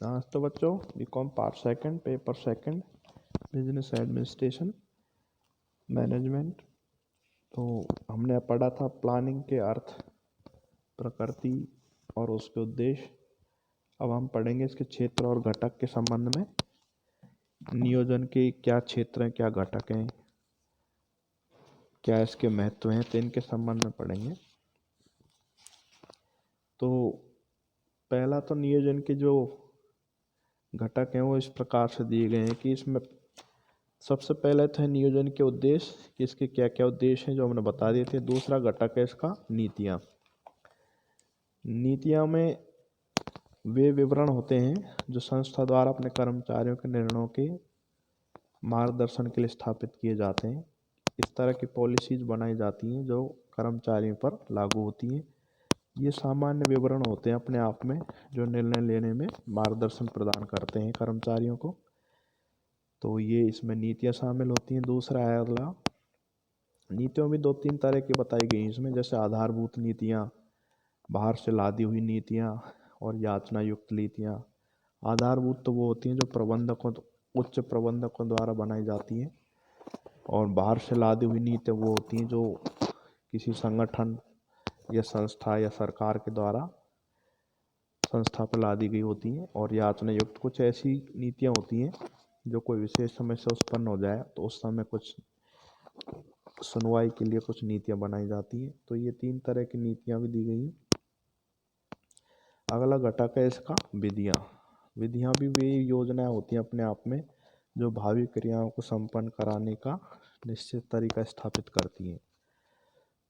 तो बच्चों BCom part second paper second business administration management. तो हमने पढ़ा था प्लानिंग के अर्थ, प्रकृति और उसके उद्देश्य। अब हम पढ़ेंगे इसके क्षेत्र और घटक के संबंध में। नियोजन के क्या क्षेत्र हैं, क्या घटक हैं, क्या इसके महत्व हैं, तो इनके संबंध में पढ़ेंगे। तो पहला तो नियोजन के जो घटक हैं वो इस प्रकार से दिए गए हैं कि इसमें सबसे पहले तो है नियोजन के उद्देश्य, कि इसके क्या क्या उद्देश्य हैं जो हमने बता दिए थे। दूसरा घटक है इसका नीतियाँ। नीतियाँ में वे विवरण होते हैं जो संस्था द्वारा अपने कर्मचारियों के निर्णयों के मार्गदर्शन के लिए स्थापित किए जाते हैं। इस तरह की पॉलिसीज बनाई जाती हैं जो कर्मचारियों पर लागू होती हैं। ये सामान्य विवरण होते हैं अपने आप में, जो निर्णय लेने में मार्गदर्शन प्रदान करते हैं कर्मचारियों को। तो ये इसमें नीतियाँ शामिल होती हैं। दूसरा है अगला, नीतियों भी दो तीन तरह की बताई गई इसमें, जैसे आधारभूत नीतियाँ, बाहर से लादी हुई नीतियाँ और याचना युक्त नीतियाँ। आधारभूत तो वो होती हैं जो उच्च प्रबंधकों द्वारा बनाई जाती हैं, और बाहर से लादी हुई नीतियाँ वो होती हैं जो किसी संगठन या संस्था या सरकार के द्वारा संस्था पर लादी गई होती हैं। और याचना युक्त कुछ ऐसी नीतियाँ होती हैं जो कोई विशेष समस्या उत्पन्न हो जाए तो उस समय कुछ सुनवाई के लिए कुछ नीतियाँ बनाई जाती हैं। तो ये तीन तरह की नीतियाँ भी दी गई हैं। अगला घटक है इसका विधियाँ। विधियाँ भी वे योजनाएं होती हैं अपने आप में जो भावी क्रियाओं को संपन्न कराने का निश्चित तरीका स्थापित करती हैं।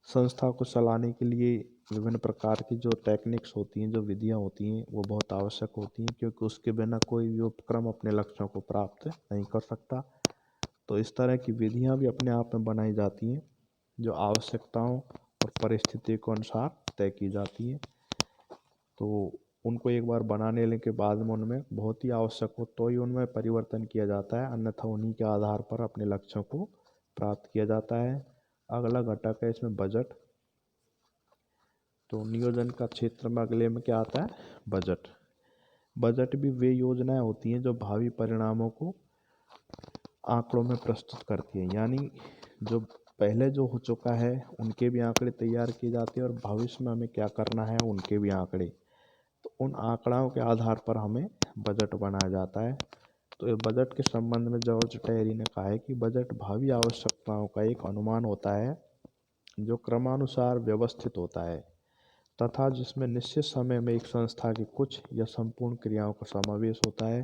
संस्था को चलाने के लिए विभिन्न प्रकार की जो टेक्निक्स होती हैं, जो विधियाँ होती हैं, वो बहुत आवश्यक होती हैं, क्योंकि उसके बिना कोई भी उपक्रम अपने लक्ष्यों को प्राप्त नहीं कर सकता। तो इस तरह की विधियाँ भी अपने आप में बनाई जाती हैं जो आवश्यकताओं और परिस्थिति के अनुसार तय की जाती हैं। तो उनको एक बार बना लेने के बाद में उनमें बहुत ही आवश्यक हो तो ही उनमें परिवर्तन किया जाता है, अन्यथा उन्हीं के आधार पर अपने लक्ष्यों को प्राप्त किया जाता है। अगला घटक है इसमें बजट। तो नियोजन का क्षेत्र में अगले में क्या आता है, बजट। बजट भी वे योजनाएं होती हैं जो भावी परिणामों को आंकड़ों में प्रस्तुत करती हैं, यानी जो पहले जो हो चुका है उनके भी आंकड़े तैयार किए जाते हैं और भविष्य में हमें क्या करना है उनके भी आंकड़े। तो उन आंकड़ों के आधार पर हमें बजट बनाया जाता है। तो ये बजट के संबंध में जॉर्ज टेरी ने कहा है कि बजट भावी आवश्यकताओं का एक अनुमान होता है जो क्रमानुसार व्यवस्थित होता है तथा जिसमें निश्चित समय में एक संस्था की कुछ या संपूर्ण क्रियाओं का समावेश होता है।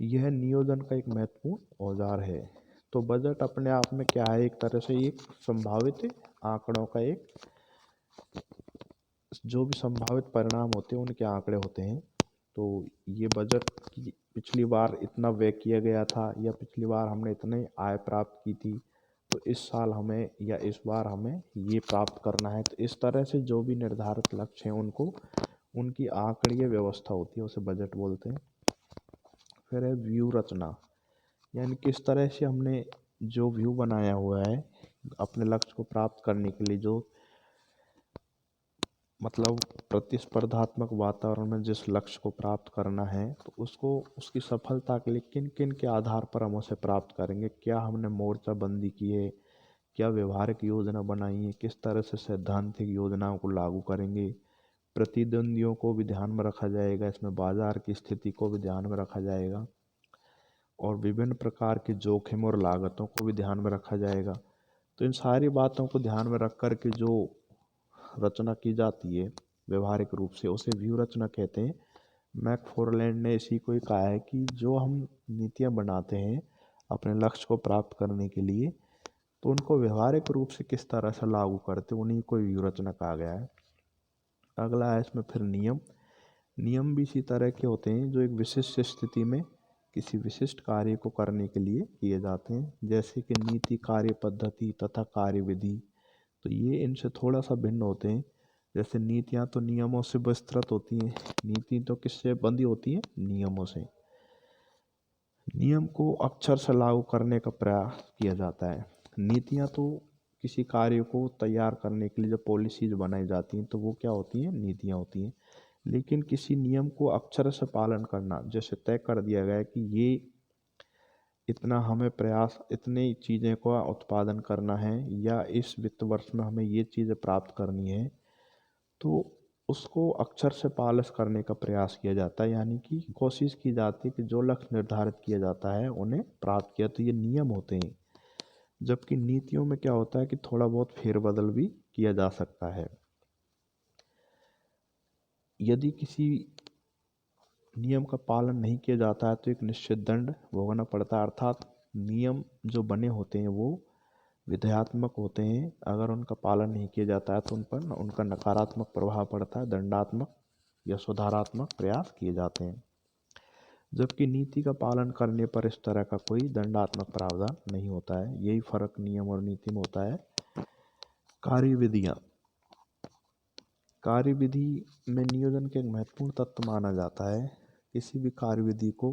यह नियोजन का एक महत्वपूर्ण औजार है। तो बजट अपने आप में क्या है, एक तरह से एक संभावित आंकड़ों का एक, जो भी संभावित परिणाम होते हैं उनके आंकड़े होते हैं। तो ये बजट की पिछली बार इतना व्यय किया गया था या पिछली बार हमने इतने आय प्राप्त की थी, तो इस साल हमें या इस बार हमें ये प्राप्त करना है। तो इस तरह से जो भी निर्धारित लक्ष्य हैं उनको उनकी आंकड़ीय व्यवस्था होती है, उसे बजट बोलते हैं। फिर है व्यू रचना, यानी किस तरह से हमने जो व्यू बनाया हुआ है अपने लक्ष्य को प्राप्त करने के लिए, जो मतलब प्रतिस्पर्धात्मक वातावरण में जिस लक्ष्य को प्राप्त करना है, तो उसको उसकी सफलता के लिए किन किन के आधार पर हम उसे प्राप्त करेंगे। क्या हमने मोर्चाबंदी की है, क्या व्यवहारिक योजना बनाई है, किस तरह से सैद्धांतिक योजनाओं को लागू करेंगे। प्रतिद्वंदियों को भी ध्यान में रखा जाएगा, इसमें बाजार की स्थिति को भी ध्यान में रखा जाएगा और विभिन्न प्रकार के जोखिम और लागतों को भी ध्यान में रखा जाएगा। तो इन सारी बातों को ध्यान में रख कर के जो रचना की जाती है व्यवहारिक रूप से, उसे व्यू रचना कहते हैं। मैकफॉरलैंड ने इसी को ही कहा है कि जो हम नीतियाँ बनाते हैं अपने लक्ष्य को प्राप्त करने के लिए, तो उनको व्यवहारिक रूप से किस तरह से लागू करते, उन्हीं को व्यू रचना कहा गया है। अगला है इसमें फिर नियम। नियम भी इसी तरह के होते हैं जो एक विशिष्ट स्थिति में किसी विशिष्ट कार्य को करने के लिए किए जाते हैं, जैसे कि नीति, कार्य पद्धति तथा कार्य विधि। तो ये इनसे थोड़ा सा भिन्न होते हैं। जैसे नीतियाँ तो नियमों से विस्तृत होती हैं, नीति तो किससे बंधी होती है, नियमों से। नियम को अक्षर से लागू करने का प्रयास किया जाता है। नीतियाँ तो किसी कार्य को तैयार करने के लिए जब पॉलिसीज बनाई जाती हैं तो वो क्या होती हैं, नीतियाँ होती हैं। लेकिन किसी नियम को अक्षर से पालन करना, जैसे तय कर दिया गया है कि ये इतना हमें प्रयास इतनी चीज़ें का उत्पादन करना है या इस वित्त वर्ष में हमें ये चीज़ें प्राप्त करनी है, तो उसको अक्षर से पालिश करने का प्रयास किया जाता है। यानी कि कोशिश की जाती है कि जो लक्ष्य निर्धारित किया जाता है उन्हें प्राप्त किया, तो ये नियम होते हैं। जबकि नीतियों में क्या होता है कि थोड़ा बहुत फेरबदल भी किया जा सकता है। यदि किसी नियम का पालन नहीं किया जाता है तो एक निश्चित दंड भुगतना पड़ता है, अर्थात नियम जो बने होते हैं वो विधेयात्मक होते हैं। अगर उनका पालन नहीं किया जाता है तो उन पर उनका नकारात्मक प्रभाव पड़ता है, दंडात्मक या सुधारात्मक प्रयास किए जाते हैं। जबकि नीति का पालन करने पर इस तरह का कोई दंडात्मक प्रावधान नहीं होता है। यही फर्क नियम और नीति में होता है। कार्यविधियाँ, कार्यविधि में नियोजन के एक महत्वपूर्ण तत्व माना जाता है। किसी भी कार्यविधि को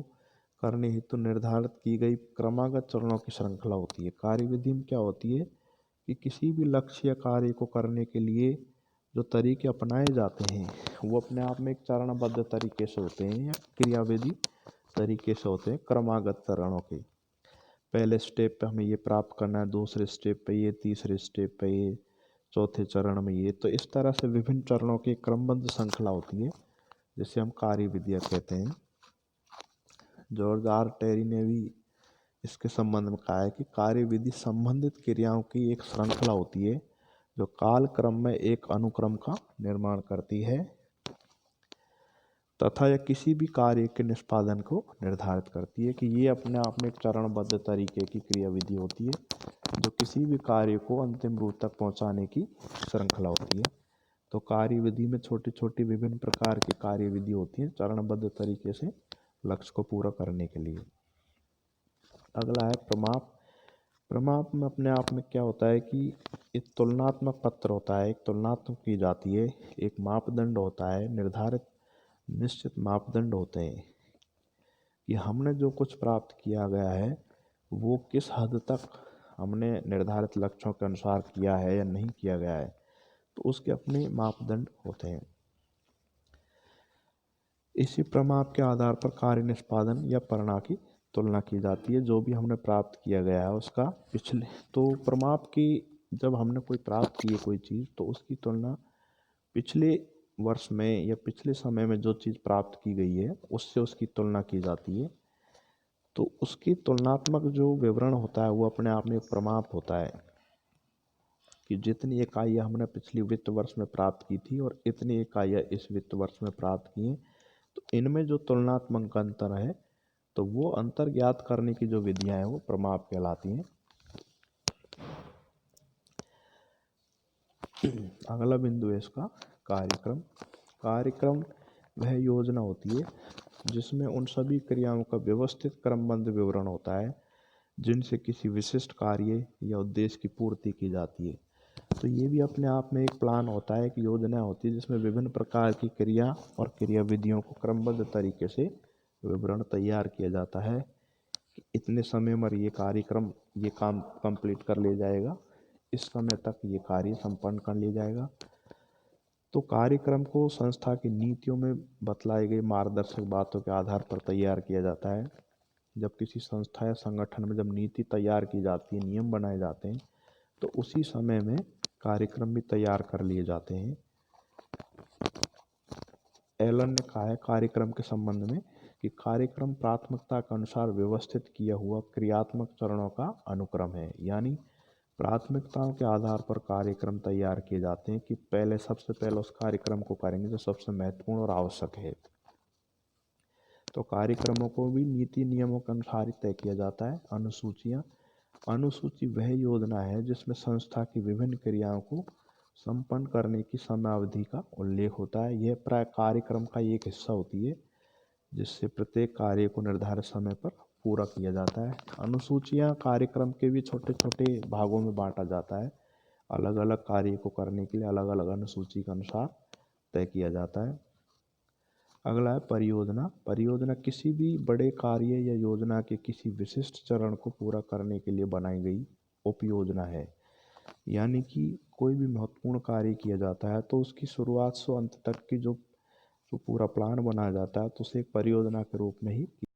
करने हेतु निर्धारित की गई क्रमागत चरणों की श्रृंखला होती है। कार्यविधि में क्या होती है कि किसी भी लक्ष्य या कार्य को करने के लिए जो तरीके अपनाए जाते हैं वो अपने आप में एक चरणबद्ध तरीके से होते हैं या क्रियाविधि तरीके से होते हैं, क्रमागत चरणों के। पहले स्टेप पे हमें ये प्राप्त करना है, दूसरे स्टेप पे ये, तीसरे स्टेप पे ये, चौथे चरण में ये। तो इस तरह से विभिन्न चरणों की क्रमबद्ध श्रृंखला होती है जिसे हम कार्यविधियाँ कहते हैं। जॉर्ज आर टेरी ने भी इसके संबंध में कहा है कि कार्यविधि संबंधित क्रियाओं की एक श्रृंखला होती है जो काल क्रम में एक अनुक्रम का निर्माण करती है तथा यह किसी भी कार्य के निष्पादन को निर्धारित करती है। कि ये अपने आप में एक चरणबद्ध तरीके की क्रियाविधि होती है जो किसी भी कार्य को अंतिम रूप तक पहुंचाने की श्रृंखला होती है। तो कार्यविधि में छोटी छोटी विभिन्न प्रकार की कार्यविधि होती हैं चरणबद्ध तरीके से लक्ष्य को पूरा करने के लिए। अगला है प्रमाप। प्रमाप में अपने आप में क्या होता है कि एक तुलनात्मक पत्र होता है, एक तुलनात्मक की जाती है, एक मापदंड होता है, निर्धारित निश्चित मापदंड होते हैं कि हमने जो कुछ प्राप्त किया गया है वो किस हद तक हमने निर्धारित लक्ष्यों के अनुसार किया है या नहीं किया गया है, तो उसके अपने मापदंड होते हैं। इसी प्रमाप के आधार पर कार्य निष्पादन या परिणाम की तुलना की जाती है। जो भी हमने प्राप्त किया गया है उसका पिछले, तो प्रमाप की जब हमने कोई प्राप्त की है कोई चीज़ तो उसकी तुलना पिछले वर्ष में या पिछले समय में जो चीज़ प्राप्त की गई है उससे उसकी तुलना की जाती है। तो उसकी तुलनात्मक जो विवरण होता है वो अपने आप में एक प्रमाप होता है कि जितनी इकाइयाँ हमने पिछले वित्त वर्ष में प्राप्त की थी और इतनी इकाइयाँ इस वित्त वर्ष में प्राप्त की हैं, तो इनमें जो तुलनात्मक अंतर है तो वो अंतर ज्ञात करने की जो विधियाँ हैं वो प्रमाप कहलाती हैं। अगला बिंदु है इसका कार्यक्रम। कार्यक्रम वह योजना होती है जिसमें उन सभी क्रियाओं का व्यवस्थित क्रमबद्ध विवरण होता है जिनसे किसी विशिष्ट कार्य या उद्देश्य की पूर्ति की जाती है। तो ये भी अपने आप में एक प्लान होता है, एक योजना होती है जिसमें विभिन्न प्रकार की क्रिया और क्रियाविधियों को क्रमबद्ध तरीके से विवरण तैयार किया जाता है कि इतने समय में ये काम कंप्लीट कर लिया जाएगा, इस समय तक ये कार्य संपन्न कर लिया जाएगा। तो कार्यक्रम को संस्था की नीतियों में बतलाई गई मार्गदर्शक बातों के आधार पर तैयार किया जाता है। जब किसी संस्था या संगठन में जब नीति तैयार की जाती है, नियम बनाए जाते हैं, तो उसी समय में कार्यक्रम भी तैयार कर लिए जाते हैं। एलन ने कहा है कार्यक्रम के संबंध में कि कार्यक्रम प्राथमिकता के अनुसार व्यवस्थित किया हुआ क्रियात्मक चरणों का अनुक्रम है। यानी प्राथमिकताओं के आधार पर कार्यक्रम तैयार किए जाते हैं कि सबसे पहले उस कार्यक्रम को करेंगे जो सबसे महत्वपूर्ण और आवश्यक है। तो कार्यक्रमों को भी नीति नियमों के अनुसार ही तय किया जाता है। अनुसूचियाँ, अनुसूची वह योजना है जिसमें संस्था की विभिन्न क्रियाओं को संपन्न करने की समयावधि का उल्लेख होता है। यह प्राय कार्यक्रम का एक हिस्सा होती है जिससे प्रत्येक कार्य को निर्धारित समय पर पूरा किया जाता है। अनुसूचियाँ कार्यक्रम के भी छोटे छोटे भागों में बांटा जाता है। अलग अलग कार्य को करने के लिए अलग अलग अनुसूची के अनुसार तय किया जाता है। अगला है परियोजना। परियोजना किसी भी बड़े कार्य या योजना के किसी विशिष्ट चरण को पूरा करने के लिए बनाई गई उपयोजना है। यानी कि कोई भी महत्वपूर्ण कार्य किया जाता है तो उसकी शुरुआत से अंत तक की जो जो पूरा प्लान बनाया जाता है तो उसे एक परियोजना के रूप में ही